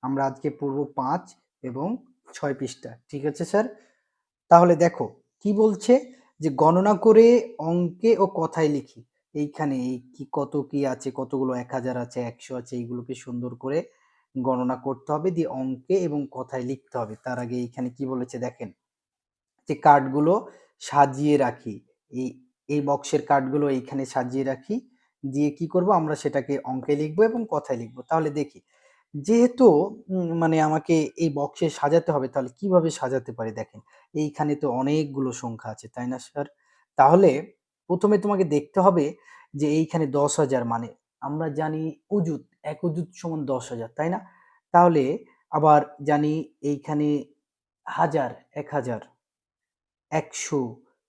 আমরা আজকে পড়ব 5 এবং 6 পৃষ্ঠা। ঠিক আছে স্যার? তাহলে দেখো কি বলছে যে গণনা করে অঙ্কে ও কথায় লিখি। এইখানে এই কি কত কি আছে, কতগুলো 1000 আছে, 100 আছে, এইগুলোকে সুন্দর করে গণনা করতে হবে, দিয়ে অঙ্কে এবং কথায় লিখতে হবে। তার আগে এইখানে কি বলেছে দেখেন, যে কার্ডগুলো সাজিয়ে রাখি, এই এই বক্সের কার্ডগুলো এইখানে সাজিয়ে রাখি, দিয়ে কি করব আমরা সেটাকে অঙ্কে লিখবো এবং কথায় লিখবো। তাহলে দেখি, যেহেতু মানে আমাকে এই বক্সে সাজাতে হবে, তাহলে কিভাবে সাজাতে পারি দেখেন, এইখানে তো অনেকগুলো সংখ্যা আছে, তাই না স্যার? তাহলে প্রথমে তোমাকে দেখতে হবে যে এইখানে 10,000 মানে আমরা জানি অযুত, এক অযুত সমান 10,000, তাই না? তাহলে আবার জানি এইখানে হাজার, 1000, 100,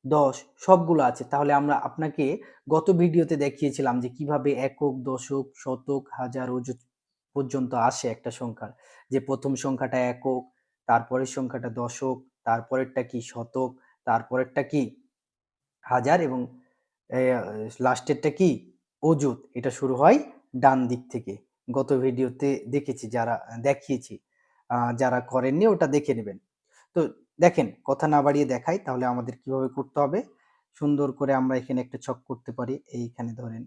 10 সবগুলো আছে। তাহলে আমরা আপনাকে গত ভিডিওতে দেখিয়েছিলাম যে কিভাবে একক, দশক, শতক, হাজার, অযুত পর্যন্ত আসে একটা সংখ্যার। যে প্রথম সংখ্যাটা একক, তারপরের সংখ্যাটা দশক, তারপরেরটা কি শতক, তারপরেরটা কি হাজার এবং লাস্টেরটা কি অযুত। এটা শুরু হয় ডান দিক থেকে। গত ভিডিওতে দেখেছি, যারা দেখিয়েছি, যারা করেননি ওটা দেখে নেবেন। তো দেখেন, কথা না বাড়িয়ে দেখাই তাহলে আমাদের কিভাবে করতে হবে। সুন্দর করে আমরা এখানে একটা ছক করতে পারি। এইখানে ধরেন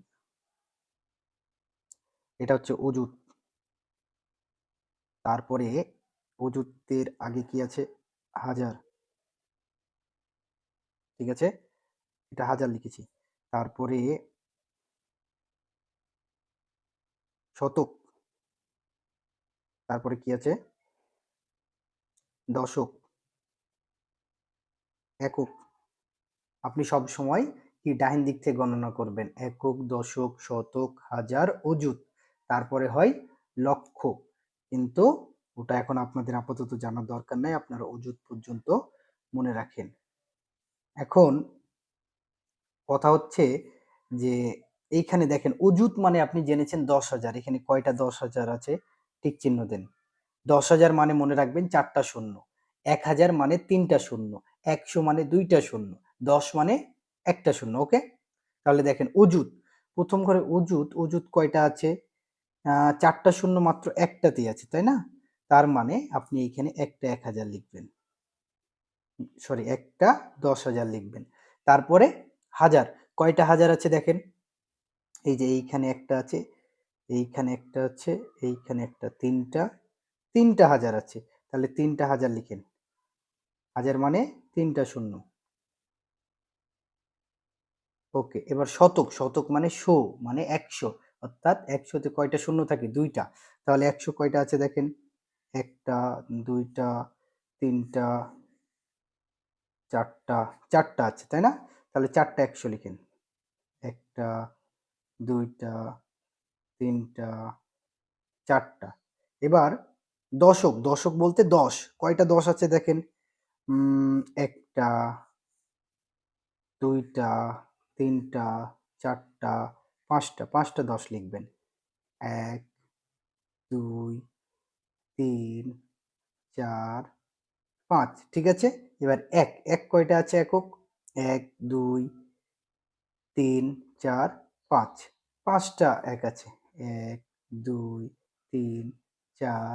এটা হচ্ছে অযুত, তারপরে অযুতের আগে কি আছে হাজার, ঠিক আছে, এটা হাজার লিখেছি। তারপরে শতক, তারপরে কি আছে দশক, একক। আপনি সব সময় কি ডাইন দিক থেকে গণনা করবেন, একক, দশক, শতক, হাজার, অযুত, তারপরে হয় লক্ষ। কিন্তু ওটা এখন আপনাদের আপাতত জানার দরকার নাই, আপনারা অযুত পর্যন্ত মনে রাখেন। এখন কথা হচ্ছে যে এইখানে দেখেন অযুত মানে আপনি জেনেছেন 10,000, এখানে কয়টা 10,000 আছে, টিক চিহ্ন দেন। 10,000 মানে মনে রাখবেন 4টা শূন্য, 1000 মানে 3টা শূন্য, 100 মানে 2টা শূন্য, 10 মানে একটা শূন্য। ওকে, তাহলে দেখেন অযুত, প্রথম ঘরে অযুত, অযুত কয়টা আছে, 4টা শূন্য মাত্র একটাতেই আছে, তাই না? তার মানে আপনি এইখানে একটা 1000 লিখবেন, সরি একটা 10,000 লিখবেন। তারপরে হাজার, কয়টা হাজার আছে দেখেন, এই যে এইখানে একটা আছে, এইখানে একটা আছে, এইখানে একটা, তিনটা হাজার আছে। তাহলে 3টা হাজার লিখেন, হাজার মানে 3টা শূন্য। ওকে, এবার শতক, শতক মানে শো মানে 100, অর্থাৎ 100তে কয়টা শূন্য থাকে, 2টা। তাহলে 100 কয়টা আছে দেখেন, একটা, দুইটা, তিনটা, চারটা, চারটা আছে, তাই না? তাহলে 4টা 100 লিখেন, একটা, দুইটা, তিনটা, চারটা। এবার দশক, দশক বলতে 10, কয়টা 10 আছে দেখেন, একটা, দুইটা, তিনটা, চারটা, পাঁচটা, 10 লিখবেন, 1, 2, 3, 4, 5, ঠিক আছে। এবার এক, এক কয়টা আছে একক, 1, 2, 3, 4, 5, 5টা এক আছে, 1, 2, 3, 4,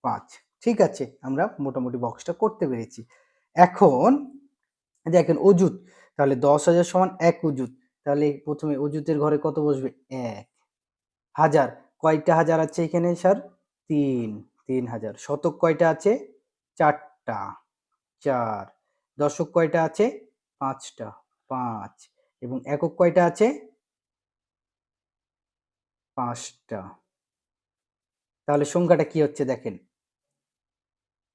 5, ঠিক আছে, আমরা মোটামুটি বক্সটা করতে পেরেছি। এখন দেখেন অযুত, তাহলে 10,000 সমান 1 অযুত, তাহলে প্রথমে অযুতের ঘরে কত বসবে, 1। হাজার, কয়টা হাজার আছে এখানে স্যার, 3, 3,000। শতক কয়টা আছে, 4টা, 4। দশক কয়টা আছে, 5টা, 5। এবং একক কয়টা আছে, 5টা। তাহলে সংখ্যাটা কি হচ্ছে দেখেন,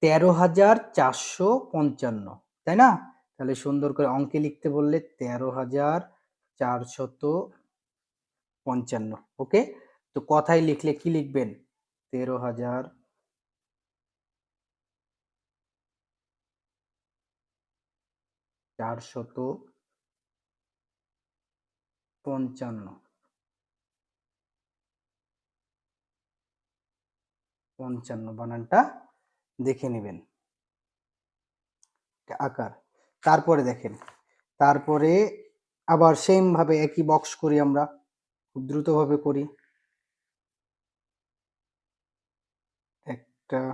13,455, তাই না? তাহলে সুন্দর করে অঙ্কে লিখতে বললে 13,455। ওকে, তো কথায় লিখলে কি লিখবেন, 13,455, 55 বানানটা দেখে নেবেন আকার। তারপরে দেখেন, তারপরে আবার সেম ভাবে একই বক্স করি আমরা, খুব দ্রুতভাবে করি। একটা,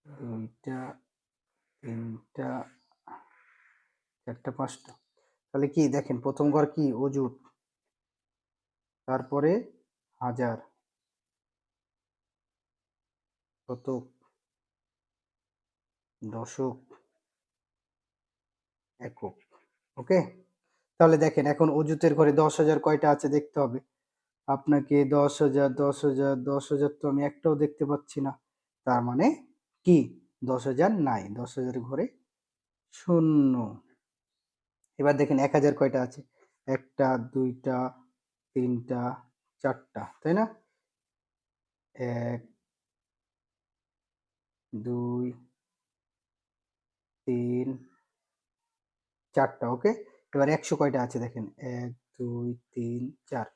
দুইটা, তিনটা, চারটা, পাঁচটা। তাহলে কি দেখেন প্রথম ঘর কি অযুত, তারপরে হাজার, শতক, দশক, একক। ওকে, তাহলে দেখেন এখন অযুতের ঘরে 10,000 কয়টা আছে দেখতে হবে আপনাকে। 10,000, 10,000, 10,000 তো আমি একটাও দেখতে পাচ্ছি না, তার মানে কি 10,000 নাই, 10,000 ঘরে শূন্য। এবার দেখেন 1,000 কয়টা আছে, একটা, দুইটা, তিনটা, চারটা, তাই না? এক, দুই, তিন, চারটা। ওকে, এবার 100 কয়টা আছে দেখেন, এক, দুই, তিন, চার,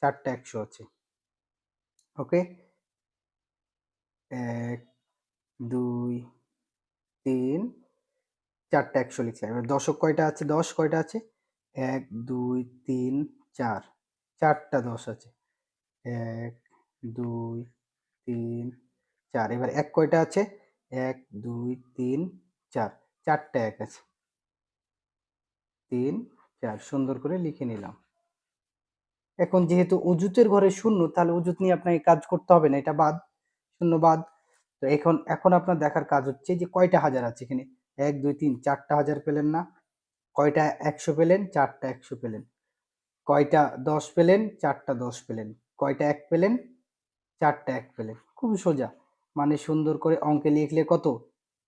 চারটা 100 আছে। ওকে, এক, দুই, তিন, চারটা 100 লিখছে। এবার দশক কয়টা আছে, 10 কয়টা আছে, এক, দুই, তিন, চার, চারটা 10 আছে, এক, দুই, তিন, চার। এবার এক কয়টা আছে, এক, দুই, তিন, চার, চারটা এক আছে, তিন, চার, সুন্দর করে লিখে নিলাম। এখন যেহেতু অযুতের ঘরে শূন্য, তাহলে অযুত নিয়ে আপনাকে কাজ করতে হবে না, এটা বাদ, শূন্য বাদ। তো এখন এখন আপনার দেখার কাজ হচ্ছে যে কয়টা হাজার আছে এখানে, এক, দুই, তিন, চারটা হাজার পেলেন না? কয়টা 100 পেলেন, চারটা 100 পেলেন। কয়টা 10 পেলেন, চারটা 10 পেলেন। কয়টা এক পেলেন, চারটা এক পেলেন। খুবই সোজা, মানে সুন্দর করে অঙ্কে লিখলে কত,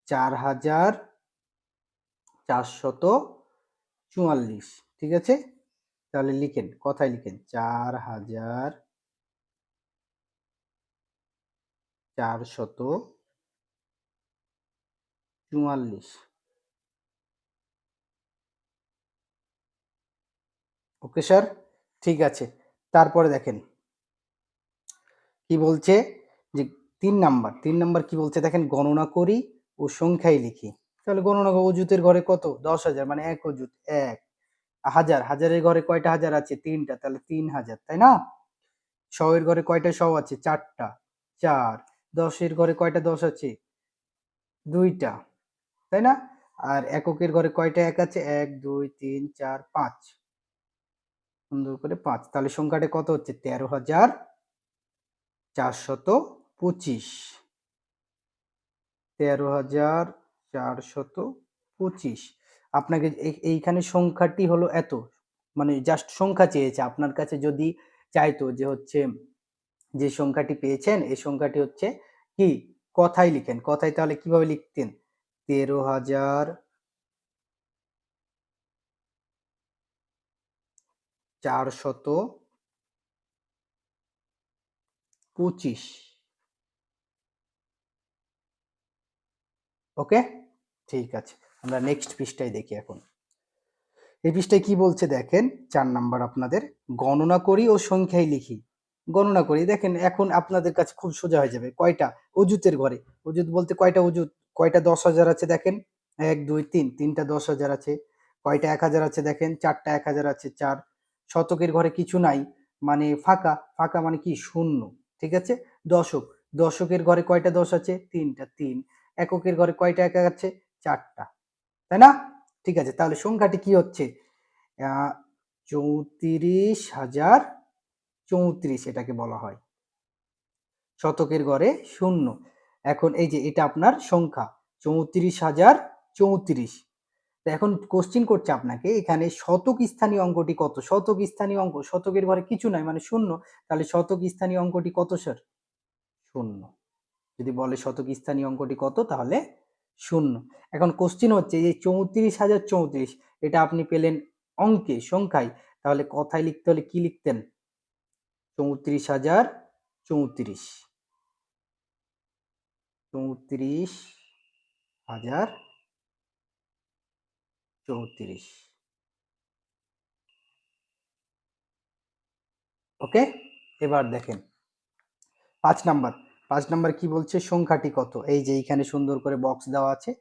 4,444। ঠিক আছে, তাহলে লিখেন, কথায় লিখেন 4,444। ওকে স্যার, ঠিক আছে। তারপরে দেখেন কি বলছে, যে 3 নাম্বার কি বলছে দেখেন, গণনা করি ও সংখ্যায় লিখি। তাহলে গণনা অযুতের ঘরে কত, 10,000, মানে এক অযুত এক। হাজার, হাজারের ঘরে কয়টা হাজার আছে, তিনটা, তাহলে 3,000, তাই না? শয়ের ঘরে কয়টা শ আছে, চারটা, চার। দশের ঘরে কয়টা 10 আছে, দুইটা, তাই না? আর এককের ঘরে কয়টা এক আছে, এক, দুই, তিন, চার, পাঁচ, সুন্দর করে পাঁচ। তাহলে সংখ্যাটা কত হচ্ছে, 13,425। 13,425। আপনাকে এইখানে সংখ্যাটি হলো এত, মানে জাস্ট সংখ্যা চেয়েছে আপনার কাছে। যদি চাইতো যে হচ্ছে যে সংখ্যাটি পেয়েছেন এই সংখ্যাটি হচ্ছে কি, কথায় লিখেন, কথায় তাহলে কিভাবে লিখতেন, 13,425। ওকে, ঠিক আছে। আমরা নেক্সট পৃষ্ঠায় দেখি এখন। এই পৃষ্ঠায় কি বলছে দেখেন, 4 নাম্বার আপনাদের, গণনা করি ও সংখ্যায় লিখি। গণনা করি, দেখেন এখন আপনাদের কাছে খুব সোজা হয়ে যাবে। কয়টা অযুতের ঘরে, অযুত বলতে কয়টা অযুত, কয়টা 10,000 আছে দেখেন, এক, দুই, তিন, তিনটা 10,000 আছে। কয়টা 1,000 আছে দেখেন, চারটা 1,000 আছে, চার। শতকের ঘরে কিছু নাই, মানে ফাঁকা, ফাঁকা মানে কি শূন্য। ঠিক আছে, দশক, দশকের ঘরে কয়টা 10 আছে, তিনটা, তিন। এককের ঘরে কয়টা এক আছে, চারটা, তাই না? ঠিক আছে, তাহলে সংখ্যাটি কি হচ্ছে, 34,034 এটাকে বলা হয়। শতকের ঘরে শূন্য। এখন এই যে এটা আপনার সংখ্যা 34,034। এখন কোশ্চিন করছে আপনাকে এখানে শতক স্থানীয় অঙ্কটি কত, শতক স্থানীয় অঙ্ক, শতকের ঘরে কিছু নাই মানে শূন্য, তাহলে শতক স্থানীয় অঙ্কটি কত স্যার, শূন্য। যদি বলে শতক স্থানীয় অঙ্কটি কত, তাহলে শূন্য। এখন কোশ্চিন হচ্ছে যে 34,034, এটা আপনি পেলেন অঙ্কে, সংখ্যায়, তাহলে কথায় লিখতে হলে কি লিখতেন, 34,034, 34,034। ওকে, এবার দেখেন 5 নাম্বার। 5 নাম্বার কি বলছে, সংখ্যাটি কত। এই যে এইখানে সুন্দর করে বক্স দেওয়া আছে,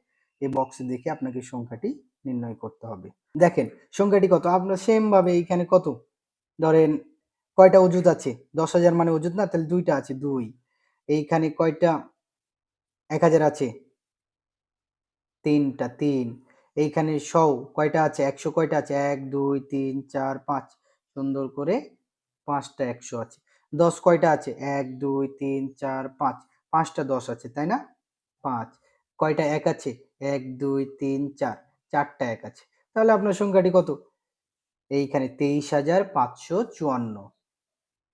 এই বক্সে দেখে আপনাকে সংখ্যাটি নির্ণয় করতে হবে। দেখেন সংখ্যাটি কত, আপনার সেম ভাবে এইখানে কত, ধরেন কয়টা অযুত আছে, 10,000 মানে অযুত না, তাহলে দুইটা আছে, দুই। এইখানে কয়টা 1000 আছে? 3টা, 3। এইখানে কয়টা আছে? 100 কয়টা আছে? 1, 2, 3, 4, 5। সুন্দর করে 5টা 100 আছে। 10 কয়টা আছে? 1, 2, 3, 4, 5। 5টা 10 আছে, তাই না? 5। কয়টা 1 আছে? 1, 2, 3, 4। 4টা 1 আছে। তাহলে আপনার সংখ্যাটি কত? এইখানে 23,554।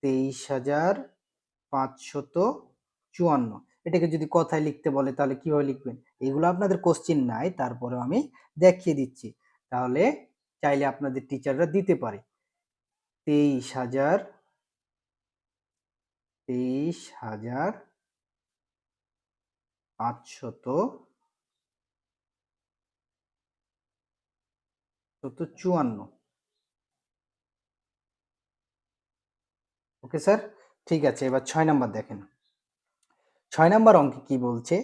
23,554। এটাকে যদি কথায় লিখতে বলে তাহলে কিভাবে লিখবেন? এগুলো আপনাদের কোশ্চেন নাই, তারপরেও আমি দেখিয়ে দিচ্ছি। তাহলে চাইলে আপনাদের টিচাররা দিতে পারে। 23,554। Okay sir? ঠিক আছে, এবার 6 নাম্বার দেখেন। 6 নাম্বার অঙ্কে কি বলছে?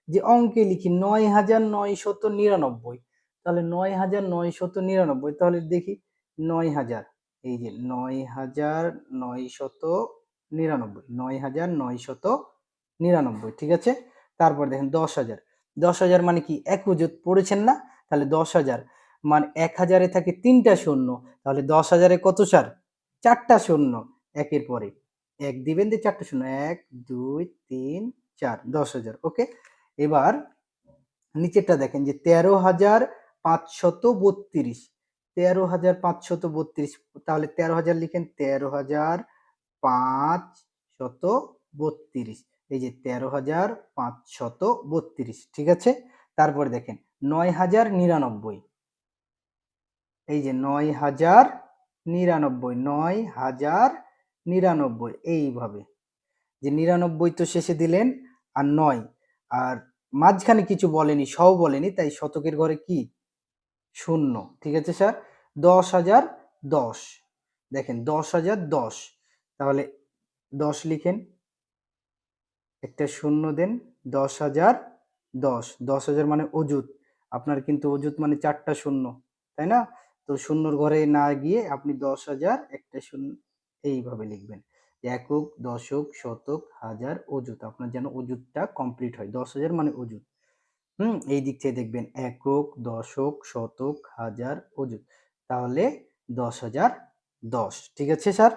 যে অঙ্কে লিখি ৯,৯৯৯। তাহলে ৯,৯৯৯, তাহলে দেখি ৯,০০০। এই যে ৯,৯৯৯, ৯,৯৯৯, ঠিক আছে? তারপর দেখেন ১০,০০০। ১০,০০০ মানে কি? এক অযুত পড়েছেন না? তাহলে ১০,০০০ মানে ১,০০০ এ থাকে ৩টা শূন্য। তাহলে ১০,০০০ এ কত স্যার? ৪টা শূন্য একের পরে। ১ দিবেন দিয়ে ৪টা শূন্য। ১, ২, ৩, ৪, ১০,০০০। ওকে? এবার নিচেরটা দেখেন যে ১৩,৫৩২। ১৩,৫৩২। তাহলে ১৩,০০০ লিখেন, ১৩,৫৩২। এই যে ১৩,৫৩২, ঠিক আছে? তারপরে দেখেন ৯,০৯৯। এই যে ৯,০৯৯, ৯,০৯৯, এইভাবে। যে ৯৯ তো শেষে দিলেন, আর ৯, আর মাঝখানে কিছু বলেনি, সও বলেনি, তাই শতকের ঘরে কি? শূন্য। ঠিক আছে স্যার? ১০,০১০। দেখেন ১০,০১০। তাহলে ১০ লিখেন, একটা শূন্য দেন, ১০,০১০। ১০,০০০ মানে অযুত। আপনার কিন্তু অযুত মানে ৪টা শূন্য, তাই না? তো শূন্যর ঘরে না গিয়ে আপনি ১০,০০০ একটা শূন্য এইভাবে লিখবেন। একক, দশক, শতক, হাজার, অযুত। আপনার যেন অযুতটা কমপ্লিট হয়। ১০,০০০ মানে অযুত। এই দিক থেকে দেখবেন একক, দশক, শতক, হাজার, অযুত। তাহলে ১০,০১০। ঠিক আছে স্যার?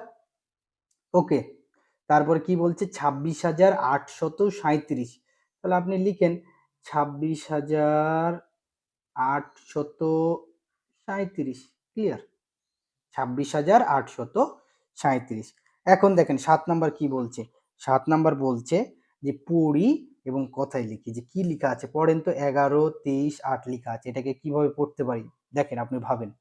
ওকে। তারপরে কি বলছে? ২৬,৮৩৭। তাহলে আপনি লিখেন ২৬,৮৩৭। ক্লিয়ার? ২৬,৮৩৭। এখন দেখেন ৭ নাম্বার কি বলছে? ৭ নাম্বার বলছে যে পড়ি এবং কথায় লিখি। যে কি লিখা আছে? পড়েন তো, ১১, ২৩, ৮ লিখা আছে। এটাকে কিভাবে পড়তে পারি? দেখেন, আপনি ভাবেন।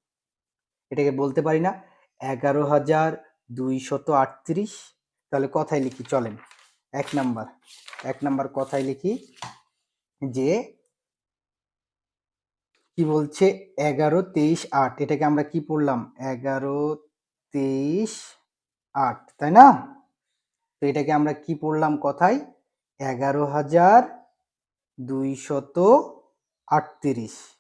এটাকে বলতে পারি না ১১,২৩৮? তাহলে কথায় লিখি, চলেন। ১ নাম্বার, ১ নাম্বার কথায় লিখি যে কি বলছে? ১১, ২৩, ৮। এটাকে আমরা কি পড়লাম? ১১, ২৩, ৮, তাই না? তো এটাকে আমরা কি পড়লাম কথায়? ১১,২৩৮।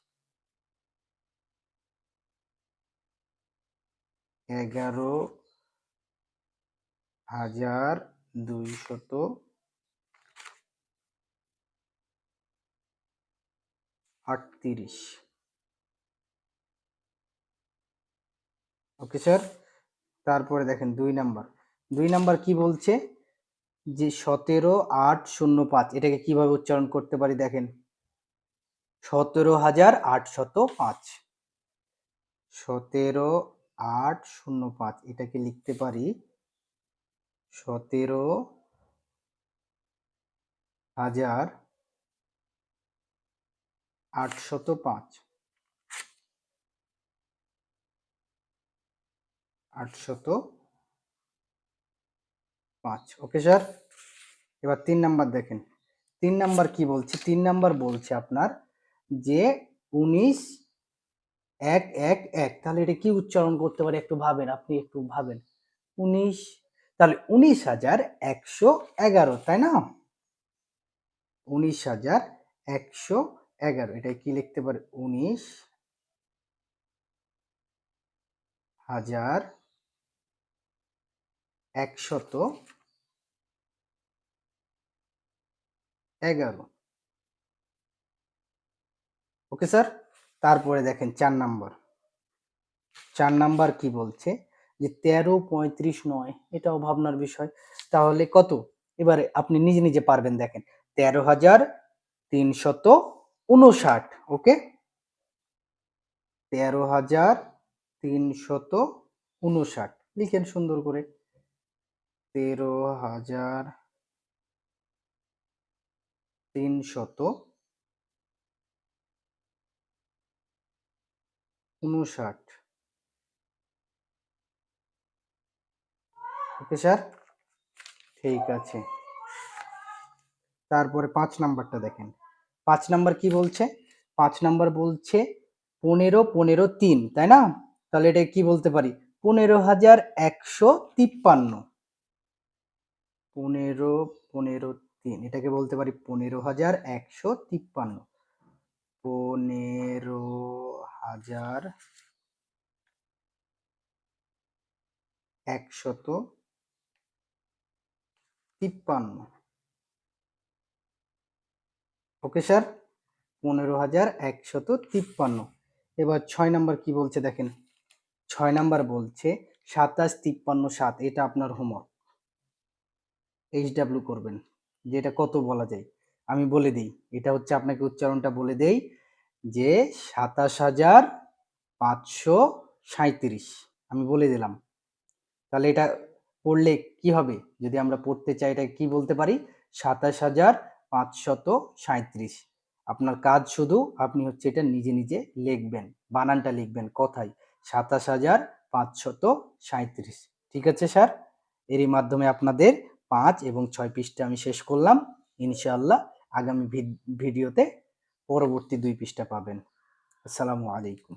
১১,২৩৮। Okay sir? তারপরে দেখেন ২ নাম্বার। ২ নাম্বার কি বলছে? যে ১৭,৮০৫। এটাকে কিভাবে উচ্চারণ করতে পারি? দেখেন, ১৭,৮০৫। ১৭,৮০৫। এটাকে লিখতে পারি ১৭,৮০৫। ৮০৫। Okay sir? এবার ৩ নাম্বার দেখেন। ৩ নাম্বার কি বলছে? ৩ নাম্বার বলছে আপনার যে ১৯, ১, ১, ১। তাহলে এটা কি উচ্চারণ করতে পারি? একটু ভাবেন, আপনি একটু ভাবেন। ১৯, তাহলে ১৯,১১১, তাই না? ১৯,১১১। এটা কি লিখতে পারি? ১৯,১১১। 11। Okay sir. তারপরে দেখেন 4 নাম্বার। 4 নাম্বার কি বলছে যে 13, 35, 9, এটাও ভাবনার বিষয়। তাহলে কত? এবারে আপনি নিজে নিজে পারবেন, দেখেন 13,359। ওকে, 13,359 লিখেন সুন্দর করে। 13,359। ওকে স্যার, ঠিক আছে। তারপরে 5 নাম্বারটা দেখেন। 5 নাম্বার কি বলছে? 5 নাম্বার বলছে 15, 15, 3, তাই না? তাহলে এটা কি বলতে পারি? 15,153। 15, 15, 3, এটাকে বলতে পারি 15,153। 15,153। Okay sir, 15,153। এবার 6 নাম্বার কি বলছে দেখেন। 6 নাম্বার বলছে 27, 53, 7। এটা আপনার হোমওয়ার্ক, HW করবেন যে এটা কত বলা যায়। আমি বলে দিই, এটা হচ্ছে আপনাকে উচ্চারণটা বলে দেই যে 27,537। আমি বলে দিলাম। তাহলে এটা পড়লে কি হবে? যদি আমরা পড়তে চাই এটা কি বলতে পারি? 27,537। আপনার কাজ শুধু আপনি হচ্ছে এটা নিজে নিজে লিখবেন, বানানটা লিখবেন কথায় 27,537। ঠিক আছে স্যার? এরই মাধ্যমে আপনাদের 5 এবং 6 পৃষ্ঠা আমি শেষ করলাম। ইনশাআল্লাহ আগামী ভিডিওতে পরবর্তী 2 পৃষ্ঠা পাবেন। আসসালামু আলাইকুম।